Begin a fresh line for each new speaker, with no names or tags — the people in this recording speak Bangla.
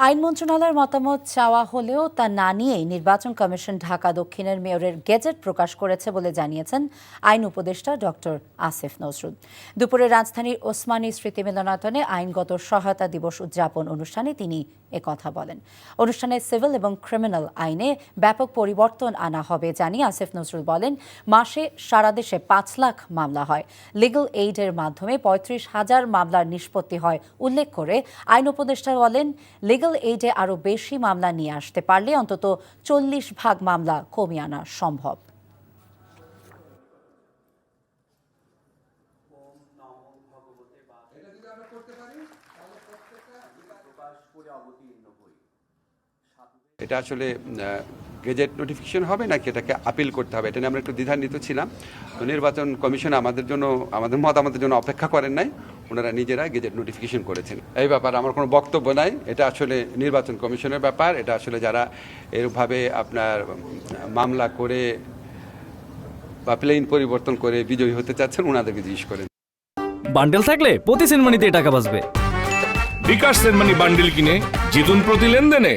আইন মন্ত্রণালয়ের মতামত চাওয়া হলেও তা না নিয়েই নির্বাচন কমিশন ঢাকা দক্ষিণের মেয়রের গেজেট প্রকাশ করেছে বলে জানিয়েছেন আইন উপদেষ্টা ডক্টর আসিফ নজরুল। দুপুরে রাজধানীর ওসমানী স্মৃতি মিলনায়তনে আইনগত সহায়তা দিবস উদযাপন অনুষ্ঠানে তিনি একথা বলেন। অনুষ্ঠানে সিভিল এবং ক্রিমিনাল আইনে ব্যাপক পরিবর্তন আনা হবে জানিয়ে আসিফ নজরুল বলেন, মাসে সারা দেশে 5 লাখ মামলা হয়। লিগ্যাল এইডের মাধ্যমে 35,000 মামলার নিষ্পত্তি হয় উল্লেখ করে আইন উপদেষ্টা বলেন, লিগ্যাল এইডে আরও বেশি মামলা নিয়ে আসতে পারলে অন্তত 40% মামলা কমিয়ে আনা সম্ভব।
এটা আসলে গেজেট নোটিফিকেশন হবে নাকি এটাকে আপিল করতে হবে, এটা নিয়ে আমরা একটু দ্বিধান্বিত ছিলাম। তো নির্বাচন কমিশন আমাদের মতামতের জন্য অপেক্ষা করেন নাই, ওনারা নিজেরা গেজেট নোটিফিকেশন করেছেন। এই ব্যাপারে আমার কোনো বক্তব্য নাই, এটা আসলে নির্বাচন কমিশনের ব্যাপার। এটা আসলে যারা এরভাবে আপনার মামলা করে বা প্লেন পরিবর্তন করে বিজয়ী হতে চাচ্ছেন ওনাদেরকে জিজ্ঞেস করেন।
বান্ডেল থাকলে প্রতি সেনমানিতে টাকা বাঁচবে।
বিকাশ সেনমানি বান্ডেল কিনে জিতুন প্রতি লেনদেনে।